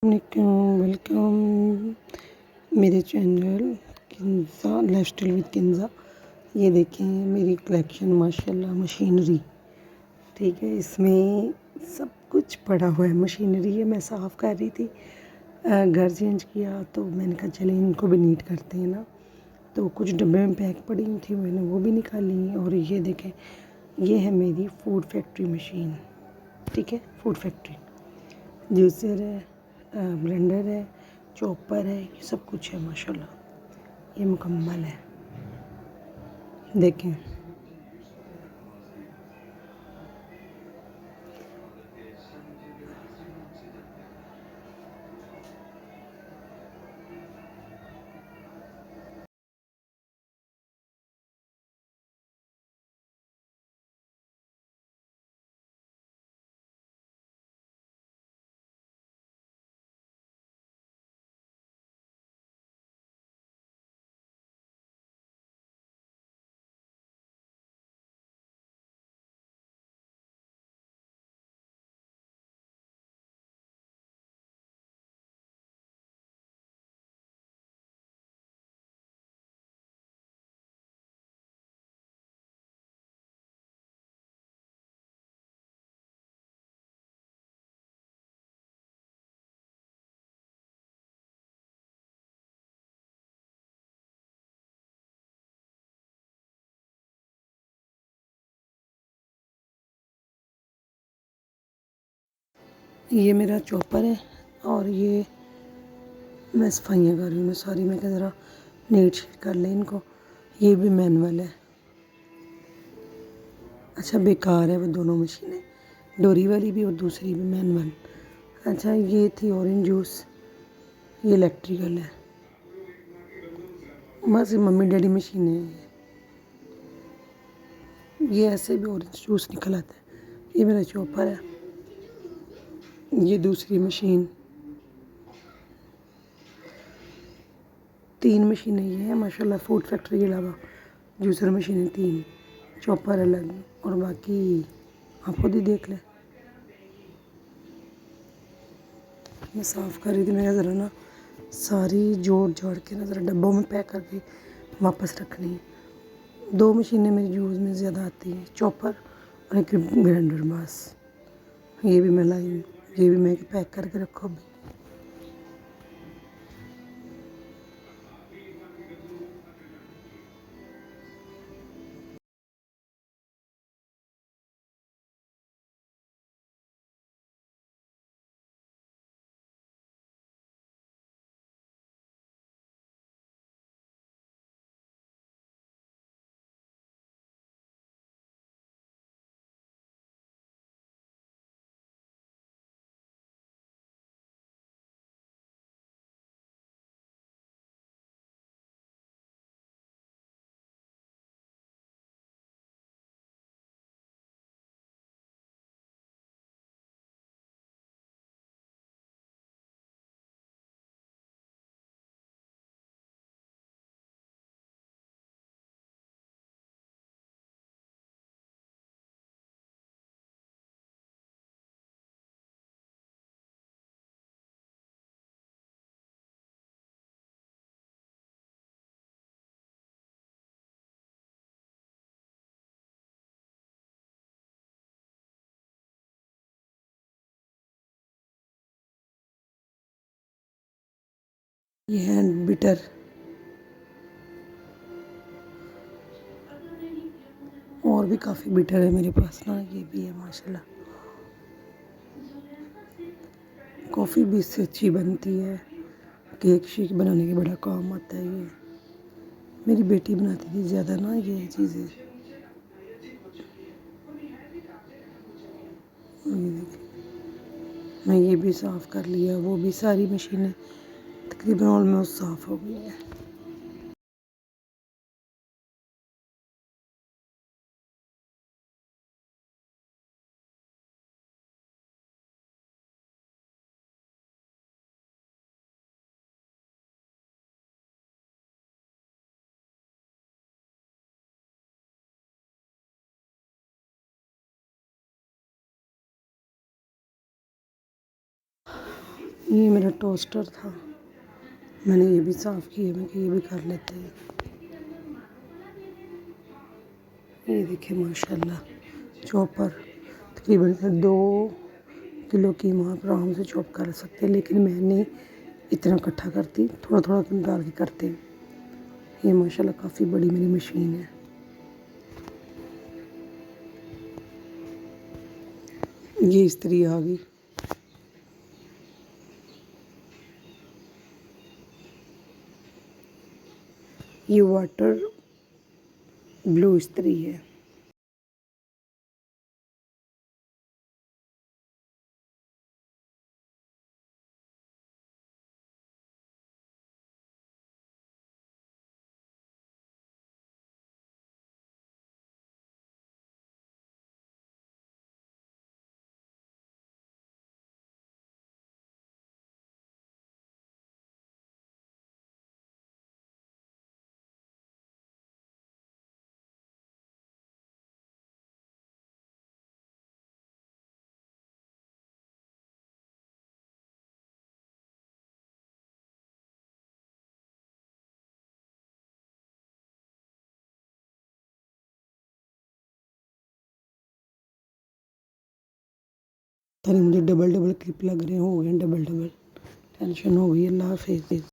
Welcome मेरे channel किन्ज़ा lifestyle with किन्ज़ा। ये देखें मेरी कलेक्शन माशाल्लाह मशीनरी। ठीक है, इसमें सब कुछ पड़ा हुआ है, मशीनरी है। मैं साफ़ कर रही थी, घर चेंज किया तो मैंने कहा चले इनको भी नीट करते हैं ना। तो कुछ डब्बे में पैक पड़ी थी, मैंने वो भी निकाली। और ये देखें, ये है मेरी फूड फैक्ट्री मशीन। ठीक है, फूड फैक्ट्री जूसर है, ब्लेंडर है, चॉपर है, ये सब कुछ है माशाल्लाह। ये मुकम्मल है, देखें। ये मेरा चॉपर है और ये मैं सफाइयाँ कर रही हूँ। मैं सारी, मैं कह ज़रा नीट शीट कर लें इनको। ये भी मैनुअल है। अच्छा, बेकार है वो दोनों मशीनें, डोरी वाली भी और दूसरी भी मैनुअल। अच्छा, ये थी ऑरेंज जूस, ये इलेक्ट्रिकल है। बस मम्मी डैडी मशीनें हैं। ये ऐसे भी ऑरेंज जूस निकल आता है। ये मेरा चॉपर है, ये दूसरी मशीन। 3 मशीनें ये हैं माशाल्लाह। फूड फैक्ट्री के अलावा जूसर मशीनें 3, चॉपर अलग, और बाकी आप खुद ही देख लें। मैं साफ़ कर रही थी, मैं ज़रा ना सारी जोड़ जाड़ के ना ज़रा डब्बों में पैक करके वापस रखनी है। 2 मशीनें मेरी यूज़ में ज़्यादा आती हैं, चॉपर और एक ग्राइंडर बस। ये भी मैं लाई हूँ, ये भी मैं पैक करके रखो अभी। ये हैंड बिटर, और भी काफ़ी बिटर है मेरे पास ना। ये भी है माशाल्लाह। कॉफ़ी भी इससे अच्छी बनती है, केक शेक बनाने के बड़ा काम आता है ये। मेरी बेटी बनाती थी ज़्यादा ना ये चीज़ें। ये देखिए, मैं ये भी साफ़ कर लिया, वो भी सारी मशीनें तकरीबन ऑलमोस्ट साफ़ हो गई है। ये मेरा टोस्टर था, मैंने ये भी साफ़ किया, मैं कि ये भी कर लेते हैं। ये देखिए माशाल्लाह चॉपर, तकरीबन 2 किलो कीमा आप आराम से चॉप कर सकते हैं, लेकिन मैं नहीं इतना इकट्ठा करती, थोड़ा थोड़ा डाल के करते हैं। ये माशाल्लाह काफ़ी बड़ी मेरी मशीन है। ये इस्त्री आ गई, ये वाटर ब्लू इस्त्री है। अरे मुझे डबल डबल क्लिप लग रहे हो गए, डबल डबल टेंशन हो गई। अल्लाह हाफिज़।